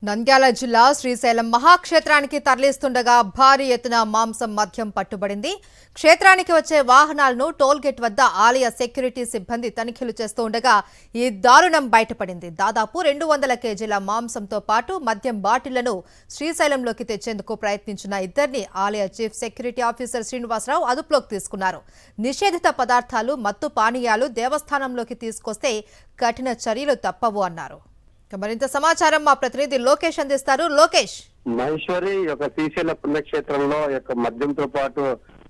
నంద్యాల జిల్లా శ్రీశైలం మహాక్షేత్రానికి తరలిస్తుండగా భారీ ఎత్తున మాంసం మద్యం పట్టుబడింది. క్షేత్రానికి వచ్చే వాహనాలను టోల్గేట్ వద్ద ఆలయ సెక్యూరిటీ సిబ్బంది తనిఖీలు చేస్తూ ఉండగా ఈ దారుణం బయటపడింది. దాదాపు 200 కేజీల మాంసంతో పాటు మద్యం బాటిళ్లను శ్రీశైలంలోకి తెచ్చేందుకు ప్రయత్నించిన ఇద్దరిని ఆలయ చీఫ్ సెక్యూరిటీ ఆఫీసర్ శ్రీనివాసరావు అదుపులోకి తీసుకున్నారు. నిషేధిత పదార్థాలు, మత్తు పానీయాలు దేవస్థానంలోకి తీసుకొస్తే కఠిన చర్యలు తప్పవు అన్నారు. మరింత సమాచారం మా ప్రతినిధి లోకేష్ అందిస్తారు. లోకేష్, మహేశ్వరి యొక్క శ్రీశైల పుణ్యక్షేత్రంలో యొక్క మద్యంతో పాటు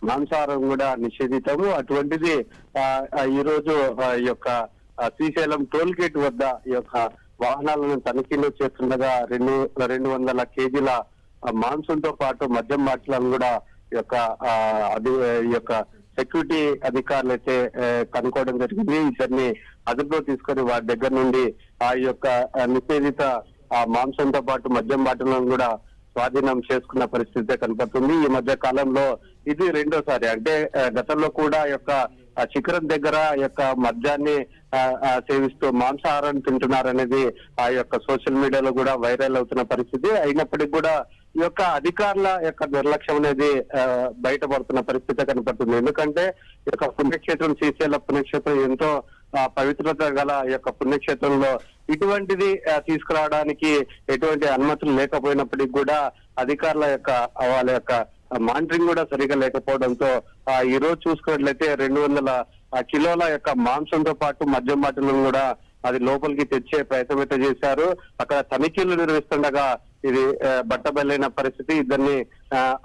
మాంసాహారం కూడా నిషేధితము. అటువంటిది ఈ రోజు ఈ యొక్క శ్రీశైలం టోల్ గేట్ వద్ద ఈ యొక్క వాహనాలను తనిఖీలు చేస్తుండగా 200 కేజీల మాంసంతో పాటు మద్యం బాటిలను కూడా ఈ యొక్క సెక్యూరిటీ అధికారులు అయితే కనుక్కోవడం జరిగింది. ఇద్దరిని అదుపులో తీసుకొని వారి దగ్గర నుండి ఆ యొక్క నిషేధిత మాంసంతో పాటు మద్యం బాటిలను కూడా స్వాధీనం చేసుకున్న పరిస్థితి కనపడుతుంది. ఈ మధ్య కాలంలో ఇది రెండోసారి. అంటే గతంలో కూడా యొక్క శిఖరం దగ్గర యొక్క మద్యాన్ని సేవిస్తూ మాంసాహారాన్ని తింటున్నారనేది ఆ యొక్క సోషల్ మీడియాలో కూడా వైరల్ అవుతున్న పరిస్థితి. అయినప్పటికీ కూడా ఈ యొక్క అధికారుల యొక్క నిర్లక్ష్యం అనేది బయటపడుతున్న పరిస్థితి కనపడుతుంది. ఎందుకంటే ఈ యొక్క పుణ్యక్షేత్రం శ్రీశైల పుణ్యక్షేత్రం ఎంతో పవిత్రత గల ఈ యొక్క పుణ్యక్షేత్రంలో ఇటువంటిది తీసుకురావడానికి ఎటువంటి అనుమతులు లేకపోయినప్పటికీ కూడా అధికారుల యొక్క వాళ్ళ యొక్క మానిటరింగ్ కూడా సరిగా లేకపోవడంతో ఈ రోజు చూసుకున్నట్లయితే 200 కిలోల యొక్క మాంసంతో పాటు మద్యం బాటిలను కూడా అది లోపలికి తెచ్చే ప్రయత్నం అయితే చేశారు. అక్కడ తనిఖీలు నిర్వహిస్తుండగా ఇది బట్టబయలైన పరిస్థితి. ఇద్దరిని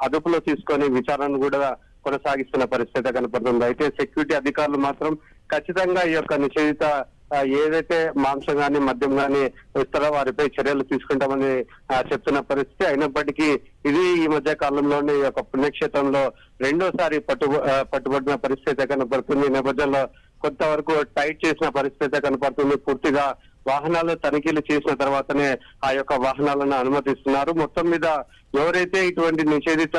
అదుపులో తీసుకొని విచారణను కూడా కొనసాగిస్తున్న పరిస్థితి కనపడుతుంది. అయితే సెక్యూరిటీ అధికారులు మాత్రం ఖచ్చితంగా ఈ యొక్క నిషేధిత ఏదైతే మాంసం గాని మద్యం గాని ఇస్తారో వారిపై చర్యలు తీసుకుంటామని చెప్తున్న పరిస్థితి. అయినప్పటికీ ఇది ఈ మధ్య కాలంలోనే ఈ యొక్క పుణ్యక్షేత్రంలో రెండోసారి పట్టుబడిన పరిస్థితి కనపడుతుంది. ఈ నేపథ్యంలో కొంతవరకు టైట్ చేసిన పరిస్థితి కనపడుతుంది. పూర్తిగా వాహనాలు తనిఖీలు చేసిన తర్వాతనే ఆ యొక్క వాహనాలను అనుమతిస్తున్నారు. మొత్తం మీద ఎవరైతే ఇటువంటి నిషేధిత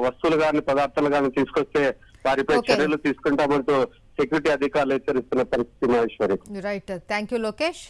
వస్తువులు గాని పదార్థాలు గాని తీసుకొస్తే వారిపై చర్యలు తీసుకుంటామంటూ సెక్యూరిటీ అధికారులు హెచ్చరిస్తున్న పరిస్థితి. Maheshwari, right. Thank you Lokesh.